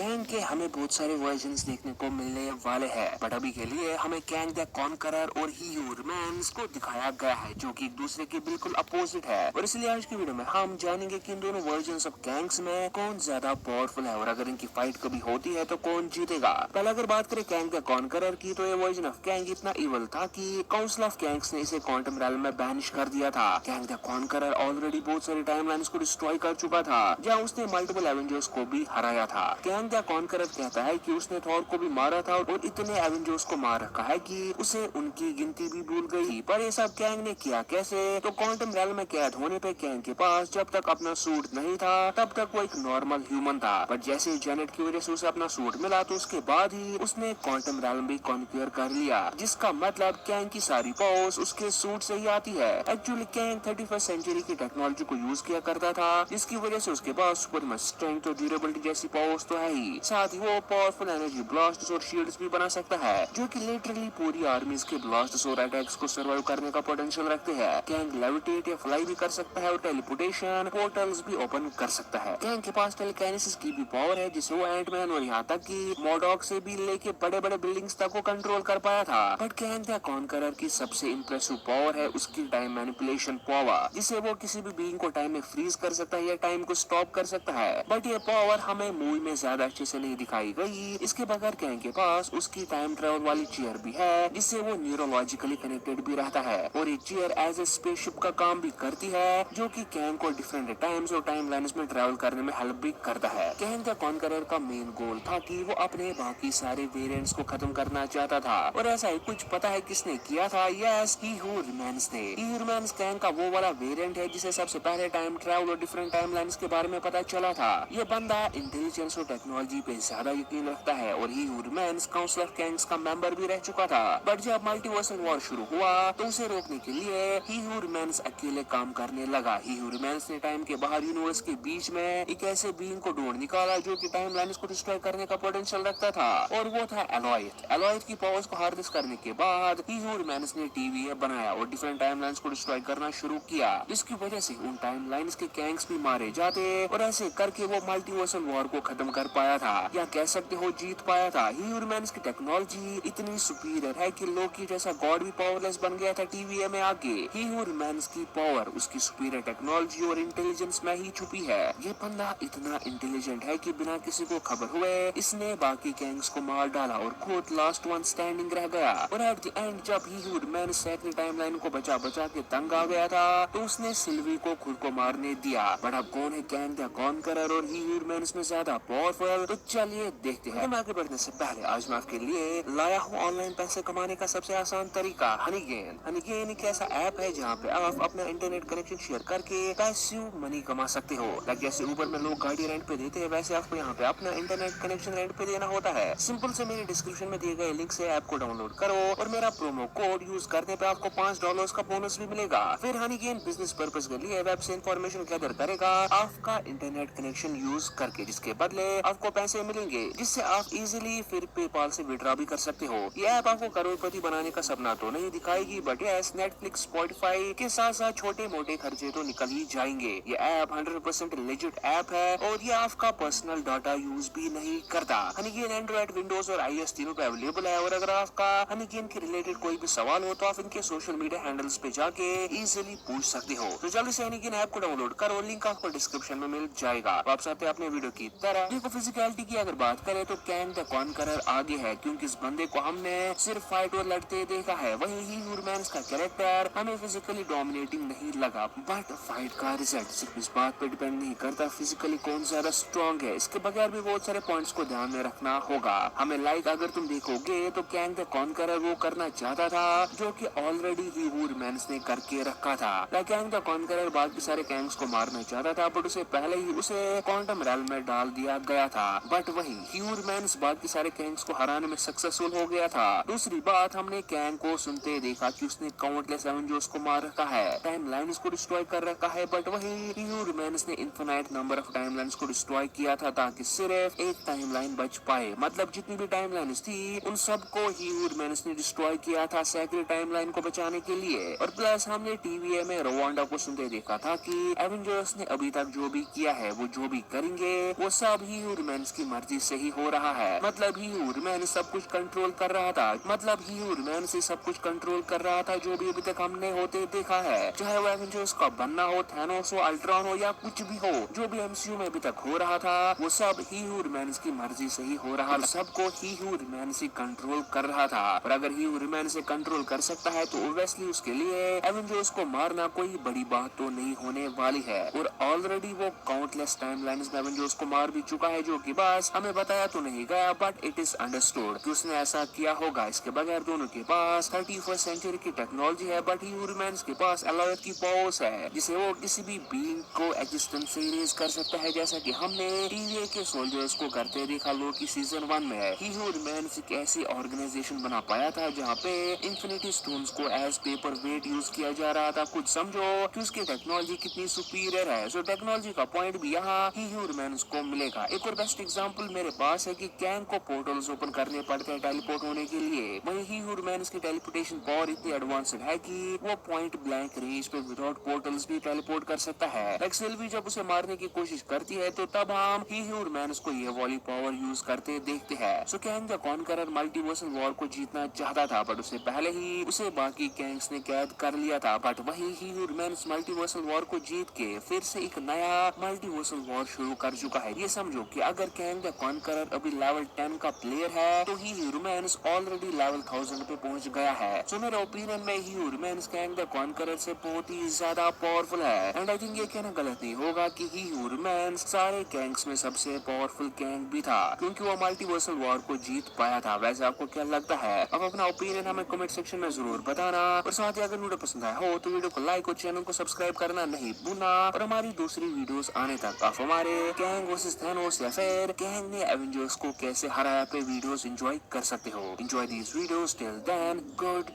Kang के हमें बहुत सारे वर्जन्स देखने को मिलने वाले हैं, बट अभी के लिए हमें कैंग द कॉन्करर और ह्यूमंस को दिखाया गया है जो कि एक दूसरे के बिल्कुल अपोजिट है। और इसलिए आज की वीडियो में हम जानेंगे कि इन दोनों वर्जन्स ऑफ कैंग्स में कौन ज्यादा पावरफुल है और अगर इनकी फाइट कभी होती है तो कौन जीतेगा। पहले अगर बात करें कैंग द कॉन्करर की, तो ये वर्जन ऑफ कैंग इतना इवल था कि काउंसिल ऑफ कैंग्स ने इसे क्वांटम रेल्म में बैनिश कर दिया था। कैंग द कॉन्करर ऑलरेडी बहुत सारी टाइमलाइंस को डिस्ट्रॉय कर चुका था, जहाँ उसने मल्टीपल एवेंजर्स को भी हराया था। कैंग द कॉन्करर कहता है कि उसने थॉर को भी मारा था और इतने एवेंजर्स को मार रखा है कि उसे उनकी गिनती भी भूल गई। पर ये सब कैंग ने किया कैसे? तो क्वांटम रेल्म में कैद होने पे कैंग के पास जब तक अपना सूट नहीं था तब तक वो एक नॉर्मल ह्यूमन था, बट जैसे जेनेट की वजह से उसे अपना सूट मिला तो उसके बाद ही उसने क्वांटम रेल्म भी कॉन्क्यूर कर लिया, जिसका मतलब कैंग की सारी पावर्स उसके सूट से ही आती है। एक्चुअली कैंग 31st सेंचुरी की टेक्नोलॉजी को यूज किया करता था, जिसकी वजह से उसके पास सुपर मच स्ट्रेंथ और ड्यूरेबिलिटी जैसी पावर्स तो है ही, साथ ही वो पावरफुल एनर्जी ब्लास्ट्स और शील्ड्स भी बना सकता है, जो कि लिटरली पूरी आर्मीज के ब्लास्ट्स और अटैक्स को सर्वाइव करने का पोटेंशियल रखते हैं। कैंग लेविटेट या फ्लाई भी कर सकता है और टेलीपोर्टेशन पोर्टल्स भी ओपन कर सकता है। कैंग के पास टेलीकाइनेसिस की भी पावर है, जिसे वो एंटमैन और यहाँ तक कि मॉडॉक से भी लेके बड़े बड़े बिल्डिंग्स तक को कंट्रोल कर पाया था। बट कैंग द कॉन्करर की सबसे इम्प्रेसिव पावर है उसकी टाइम मैनिपुलेशन पावर, जिसे वो किसी भी बीइंग को टाइम में फ्रीज कर सकता है या टाइम को स्टॉप कर सकता है। बट ये पावर हमें मूवी में ज्यादा अच्छे से नहीं दिखाई गई। इसके बगैर कैंग के पास उसकी टाइम ट्रेवल वाली चेयर भी है, जिससे वो न्यूरोलॉजिकली कनेक्टेड भी रहता है और ये चेयर एज ए स्पेसशिप का काम भी करती है, जो कि कैंग को डिफरेंट टाइम्स और टाइम लाइन्स में ट्रेवल करने में हेल्प भी करता है। कैंग द कॉन्करर का मेन गोल था कि वो अपने बाकी सारे वेरिएंट्स को खत्म करना चाहता था, और ऐसा ही कुछ पता है किसने किया था? यस, ह्यूमंस ने। ह्यूमंस कैंग का वो वाला वेरिएंट है जिसे सबसे पहले टाइम ट्रेवल और डिफरेंट टाइम लाइन्स के बारे में पता चला था। ये बंदा इंटेलिजेंस और टेक्नोलॉजी पे ज्यादा यकीन रखता है और ह्यूमंस काउंसिल ऑफ कैंग्स का मेंबर भी रह चुका था। बट जब मल्टीवर्सल वॉर शुरू हुआ तो उसे रोकने के लिए ह्यूमंस अकेले काम करने लगा। ह्यूमंस ने टाइम के बाहर यूनिवर्स के बीच में एक ऐसे बीइंग को ढूंढ निकाला जो कि टाइम लाइन्स को डिस्ट्रॉय करने का पोटेंशियल रखता था, और वो था एलॉयथ। एलॉयथ की पावर्स को हार्नेस करने के बाद ह्यूमंस ने टीवी बनाया और डिफरेंट टाइम लाइन्स को डिस्ट्रॉय करना शुरू किया, जिसकी वजह से उन टाइम लाइन्स के कैंग्स भी मारे जाते और ऐसे करके वो मल्टीवर्सल वॉर को खत्म कर पाया था, या कह सकते हो जीत पाया था। ह्यूमंस की टेक्नोलॉजी इतनी सुपीरियर है कि लोकी जैसा गॉड भी पावरलेस बन गया था टीवी में आके। ह्यूमंस की पावर उसकी सुपीरियर टेक्नोलॉजी और इंटेलिजेंस में ही छुपी है। ये बंदा इतना इंटेलिजेंट है कि बिना किसी को खबर हुए इसने बाकी गैंग्स को मार डाला और खुद लास्ट वन स्टैंडिंग रह गया। और एट द एंड जब ह्यूमंस से अपनी टाइमलाइन को बचा बचा के तंग आ गया था तो उसने सिल्वी को खुद को मारने दिया। बट अब कौन है कैंग द कॉन्करर और ह्यूमंस में ज्यादा पावरफुल? तो चलिए देखते हैं। हम आगे बढ़ने से पहले आज मैं आपके लिए लाया हूँ ऑनलाइन पैसे कमाने का सबसे आसान तरीका, हनीगेन। हनीगेन एक ऐसा ऐप है जहाँ पे आप अपना इंटरनेट कनेक्शन शेयर करके पैसिव मनी कमा सकते हो। लाइक जैसे ऊबर में लोग गाड़ी रेंट पे देते हैं, वैसे आपको यहाँ पे अपना इंटरनेट कनेक्शन रेंट पे देना होता है। सिंपल से मेरे डिस्क्रिप्शन में दिए गए लिंक से ऐप को डाउनलोड करो और मेरा प्रोमो कोड यूज करने पे आपको $5 का बोनस भी मिलेगा। फिर हनीगेन बिजनेस पर्पस के लिए वेब से इंफॉर्मेशन गैदर करेगा आपका इंटरनेट कनेक्शन यूज करके, जिसके बदले आपको पैसे मिलेंगे, जिससे आप इजीली फिर पेपाल से विड्रॉ भी कर सकते हो। ये ऐप आपको करोड़पति बनाने का सपना तो नहीं दिखाएगी, बट यस, नेटफ्लिक्स, स्पॉटिफाई के साथ साथ छोटे मोटे खर्चे तो निकल ही जाएंगे। ये ऐप 100% लेजिट ऐप है और ये आपका पर्सनल डाटा यूज भी नहीं करता। हनीगेन एंड्रॉइड, विंडोज और iOS तीनों पे अवेलेबल है, और अगर आपका हनीगेन के रिलेटेड कोई भी सवाल हो तो आप इनके सोशल मीडिया हैंडल्स पे जाके इजीली पूछ सकते हो। तो जल्दी से हनीगेन ऐप को डाउनलोड करो, लिंक आपको डिस्क्रिप्शन में मिल जाएगा। वापस आते हैं अपने वीडियो की तरह। देखो, फिजिकलिटी की अगर बात करें तो कैंग द कॉन्करर आगे है, क्योंकि इस बंदे को हमने सिर्फ फाइट और लड़ते देखा है। वहीं ह्यूमंस का कैरेक्टर हमें फिजिकली डोमिनेटिंग नहीं लगा, बट फाइट का रिजल्ट सिर्फ इस बात पे डिपेंड नहीं करता फिजिकली कौन ज्यादा स्ट्रॉन्ग है। इसके बगैर भी बहुत सारे पॉइंट्स को ध्यान में रखना होगा हमें। लाइक अगर तुम देखोगे तो कैंग द कॉन्करर वो करना चाहता था जो कि ऑलरेडी ह्यूमंस ने करके रखा था। लाइक कैंग द कॉन्करर बाकी सारे कैंग्स को मारना चाहता था, बट उसे पहले ही उसे क्वांटम रेल्म में डाल दिया गया था। बट वही ह्यूमंस बाकी सारे कैंग्स को हराने में सक्सेसफुल हो गया था। दूसरी बात, हमने कैंग को सुनते देखा कि उसने काउंटलेस एवेंजर्स को मार रखा है, टाइम लाइन्स को डिस्ट्रॉय कर रखा है, बट वही ह्यूमंस ने infinite number of time lines को डिस्ट्रॉय किया था ताकि सिर्फ एक टाइम लाइन बच पाए। मतलब जितनी भी टाइम लाइन्स थी उन सबको ह्यूमंस ने डिस्ट्रॉय किया था सेक्रेट टाइम लाइन को बचाने के लिए। और प्लस हमने टीवी में रवांडा को सुनते देखा था कि एवेंजर्स ने अभी तक जो भी किया है, वो जो भी करेंगे, वो सब ह्यूमंस मैन्स की मर्जी से ही हो रहा है। मतलब ही ह्यूमन सब कुछ कंट्रोल कर रहा था, मतलब ही ह्यूमन से सब कुछ कंट्रोल कर रहा था जो भी अभी तक हमने होते देखा है। चाहे वो एवेंजर्स का बनना हो, थैनोस हो, अल्ट्रॉन हो या कुछ भी हो, जो भी एमसीयू में अभी तक हो रहा था वो सब ही ह्यूमन की मर्जी से ही हो रहा था। सबको ही ह्यूमन से कंट्रोल कर रहा था। और अगर ही ह्यूमन से कंट्रोल कर सकता है तो ओब्वियसली उसके लिए एवेंजर्स को मारना कोई बड़ी बात तो नहीं होने वाली है। और ऑलरेडी वो काउंटलेस टाइमलाइंस में एवेंजर्स को मार भी चुका है, जो कि बस हमें बताया तो नहीं गया, बट इट इज अंडरस्टूड कि उसने ऐसा किया होगा। इसके बगैर दोनों के पास 31st सेंचुरी की टेक्नोलॉजी है, बट ही ह्यूमंस के पास अलॉय की पावर्स है जिसे वो किसी भी बीइंग को एग्जिस्टेंस से इरेज कर सकता है, जैसा कि हमने टीवीए के सोल्जर्स को करते देखा लोकी सीजन 1 में। ही ह्यूमंस एक ऐसी ऑर्गेनाइजेशन बना पाया था जहाँ पे इंफिनिटी स्टोन्स को एज पेपर वेट यूज किया जा रहा था। कुछ समझो कि उसकी टेक्नोलॉजी कितनी सुपीरियर है। सो टेक्नोलॉजी का पॉइंट भी यहाँ ही ह्यूमंस को मिलेगा। एक और बेस्ट एग्जांपल मेरे पास है कि कैंग को पोर्टल्स ओपन करने पड़ते हैं टेलीपोर्ट होने के लिए। वहीं ही ह्यूमंस की टेलीपोर्टेशन पावर इतनी एडवांस्ड है कि वो पॉइंट ब्लैंक रेंज पे विदाउट पोर्टल्स भी टेलीपोर्ट कर सकता है। एक्सेल भी जब उसे मारने की कोशिश करती है तो तब हम ही ह्यूमंस को ये वाली पावर यूज करते देखते हैं। So Kang the Conqueror multiversal war को जीतना चाहता था, बट उससे पहले ही उसे बाकी कैंग्स ने कैद कर लिया था। बट वही ही ह्यूमंस मल्टीवर्सल वॉर को जीत के फिर से एक नया मल्टीवर्सल वॉर शुरू कर चुका है। ये समझो कि अगर कैंग द कॉन्करर अभी लेवल 10 का प्लेयर है तो ही ह्यूमंस ऑलरेडी लेवल 1000 पे पहुंच गया है। सो मेरे ओपिनियन में ही ह्यूमंस कैंग द कॉन्करर से बहुत ही ज्यादा पावरफुल है। एंड आई थिंक ये कहना गलत नहीं होगा कि ही ह्यूमंस सारे कैंग्स में सबसे पावरफुल कैंग भी था, क्योंकि वो मल्टीवर्सल वॉर को जीत पाया था। वैसे आपको क्या लगता है? अब अपना ओपिनियन हमें कमेंट सेक्शन में जरूर बताना। और साथ ही अगर वीडियो पसंद आया हो तो वीडियो को लाइक और चैनल को सब्सक्राइब करना नहीं भूलना। और हमारी दूसरी वीडियोस आने तक आप हमारे कैंग वर्सेस थैनोस या फिर कैंग ने एवेंजर्स को कैसे हराया पे वीडियोस एंजॉय कर सकते हो। Enjoy these videos till then, good